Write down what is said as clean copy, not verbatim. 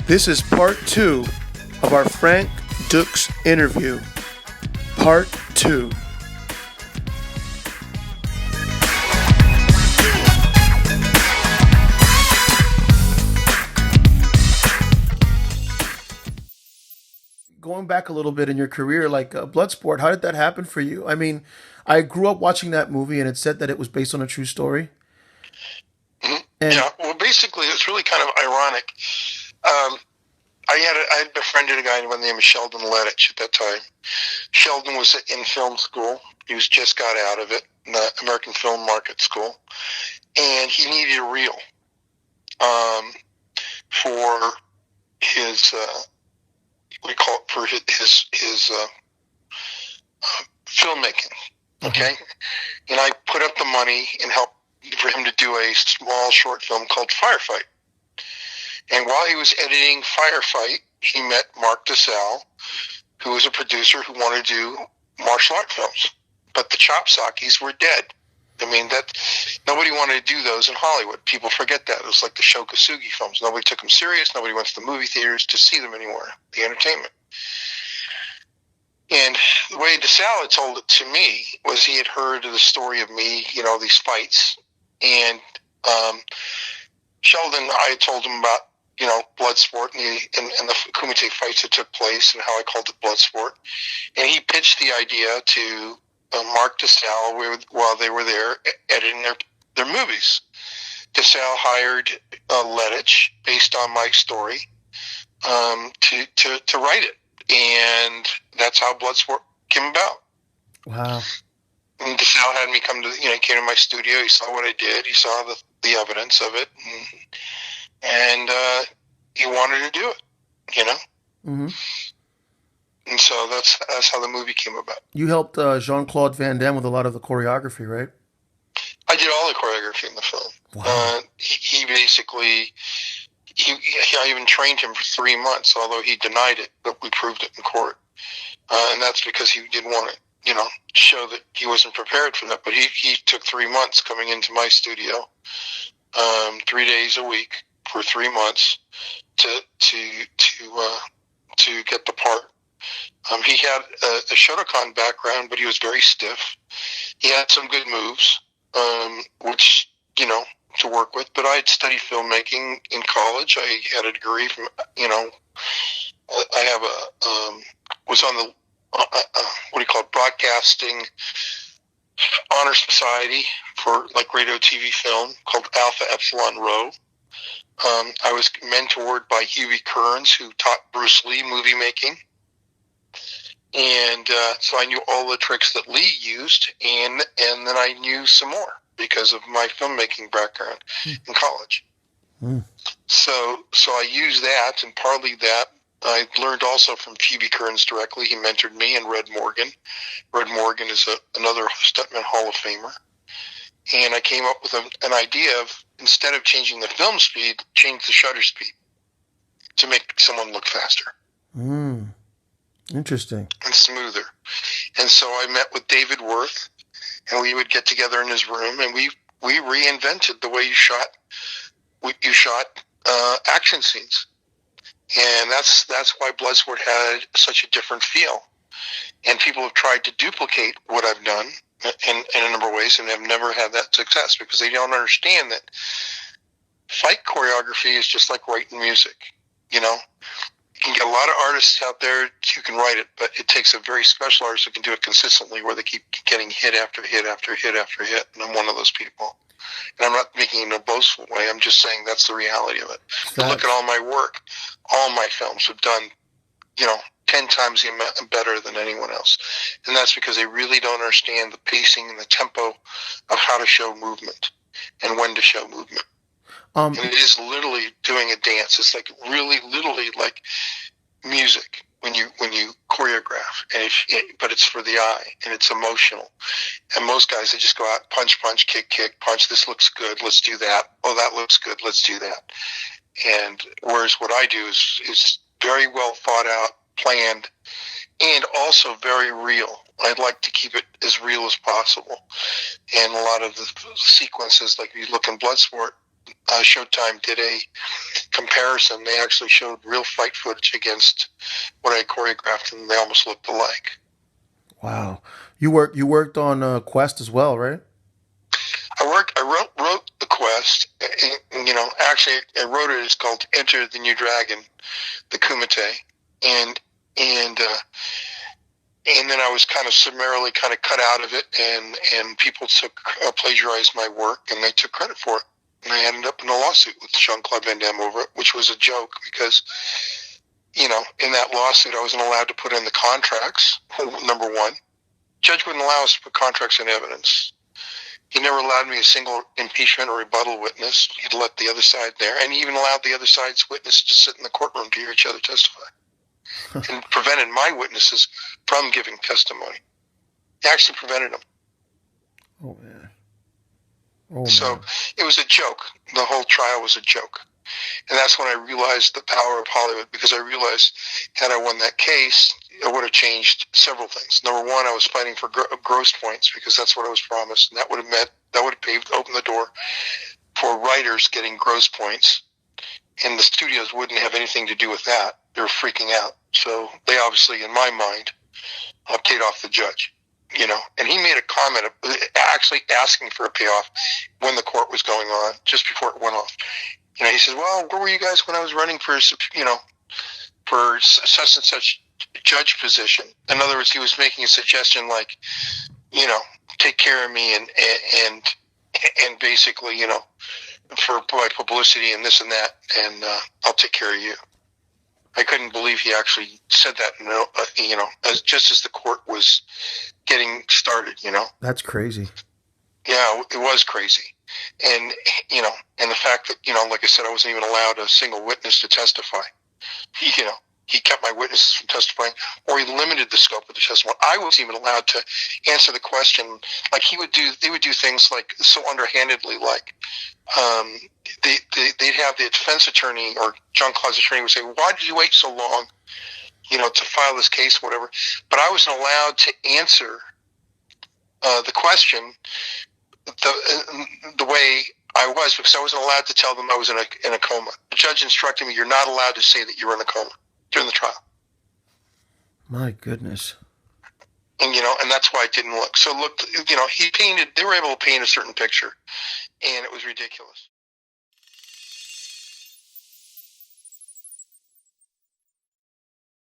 This is part 2 of our Frank Dux interview. Part 2. Going back a little bit in your career, like Bloodsport, how did that happen for you? I mean, I grew up watching that movie and it said that it was based on a true story. Mhm. And Yeah, well, basically, it's really kind of ironic. I had befriended a guy by the name of Sheldon Lettich at that time. Sheldon was in film school. He was just got out of it, in the American Film Market School, and he needed a reel for his what do you call it, for his filmmaking. Okay, and I put up the money and helped for him to do a small short film called Firefight. And while he was editing Firefight, he met Mark DeSalle, who was a producer who wanted to do martial art films. But the Chopsakis were dead. I mean, that nobody wanted to do those in Hollywood. People forget that. It was like the Shokasugi films. Nobody took them serious. Nobody went to the movie theaters to see them anymore, the entertainment. And the way DeSalle had told it to me was he had heard of the story of me, these fights. And Sheldon, I had told him about, Bloodsport and the Kumite fights that took place and how I called it Bloodsport. And he pitched the idea to Mark DeSalle while they were there editing their movies. DeSalle hired Lettich, based on my story, to write it. And that's how Bloodsport came about. wow. And DeSalle had me come to, he came to my studio. He saw what I did. He saw the evidence of it. And he wanted to do it, Mm-hmm. And so that's how the movie came about. You helped Jean-Claude Van Damme with a lot of the choreography, right? I did all the choreography in the film. Wow. He basically, I even trained him for 3 months, although he denied it, but we proved it in court. And that's because he didn't want to, show that he wasn't prepared for that. But he took 3 months coming into my studio, 3 days a week for 3 months to get the part. He had a Shotokan background, but he was very stiff. He had some good moves, which, to work with. But I had studied filmmaking in college. I had a degree from, I have was on the, what do you call it, Broadcasting Honor Society for like radio TV film called Alpha Epsilon Rho. I was mentored by Huey Kearns, who taught Bruce Lee movie making. And so I knew all the tricks that Lee used, and then I knew some more because of my filmmaking background in college. Mm. So I used that, and partly that I learned also from Huey Kearns directly. He mentored me and Red Morgan. Red Morgan is another Stuntman Hall of Famer. And I came up with an idea of, instead of changing the film speed, change the shutter speed to make someone look faster. Mm. Interesting. And smoother. And so I met with David Worth, and we would get together in his room, and we reinvented the way you shot action scenes. And that's why Bloodsport had such a different feel. And people have tried to duplicate what I've done in a number of ways and have never had that success because they don't understand that fight choreography is just like writing music. You can get a lot of artists out there who can write it, but it takes a very special artist who can do it consistently where they keep getting hit after hit after hit after hit, and I'm one of those people. And I'm not making it in a boastful way. I'm just saying that's the reality of it. But look at all my work. All my films have done, 10 times the amount better than anyone else. And that's because they really don't understand the pacing and the tempo of how to show movement and when to show movement. And it is literally doing a dance. It's like really literally like music when you choreograph, but it's for the eye and it's emotional. And most guys, they just go out, punch, punch, kick, kick, punch. This looks good. Let's do that. Oh, that looks good. Let's do that. And whereas what I do is very well thought out, planned, and also very real. I'd like to keep it as real as possible. And a lot of the sequences, like if you look in Bloodsport, Showtime did a comparison. They actually showed real fight footage against what I choreographed, and they almost looked alike. Wow. You worked on Quest as well, right? I wrote the quest. Actually, I wrote it. It's called Enter the New Dragon, the Kumite, and and uh, and then I was kind of summarily kind of cut out of it, and people took plagiarized my work, and they took credit for it. And I ended up in a lawsuit with Jean-Claude Van Damme over it, which was a joke because, in that lawsuit, I wasn't allowed to put in the contracts. Number one, judge wouldn't allow us to put contracts in evidence. He never allowed me a single impeachment or rebuttal witness. He'd let the other side there, and he even allowed the other side's witnesses to sit in the courtroom to hear each other testify, and prevented my witnesses from giving testimony. He actually prevented them. Oh man. Oh So man. it was a joke. The whole trial was a joke. And that's when I realized the power of Hollywood, because I realized had I won that case, it would have changed several things. Number one, I was fighting for gross points because that's what I was promised. And that would have opened the door for writers getting gross points. And the studios wouldn't have anything to do with that. They were freaking out. So they obviously, in my mind, paid off the judge. And he made a comment actually asking for a payoff when the court was going on, just before it went off. He says, "Well, where were you guys when I was running for such and such judge position?" In other words, he was making a suggestion like, take care of me and basically, for my publicity and this and that, and I'll take care of you. I couldn't believe he actually said that, just as the court was getting started. That's crazy. Yeah, it was crazy. And, and the fact that, like I said, I wasn't even allowed a single witness to testify. You know, he kept my witnesses from testifying, or he limited the scope of the testimony. I wasn't even allowed to answer the question. Like they would do things like so underhandedly, like they'd have the defense attorney or John Claude's attorney would say, "Why did you wait so long, to file this case, whatever?" But I wasn't allowed to answer the question the way I was, because I wasn't allowed to tell them I was in a coma. The judge instructed me, "You're not allowed to say that you were in a coma during the trial." My goodness. And that's why it didn't look. So look, they were able to paint a certain picture, and it was ridiculous.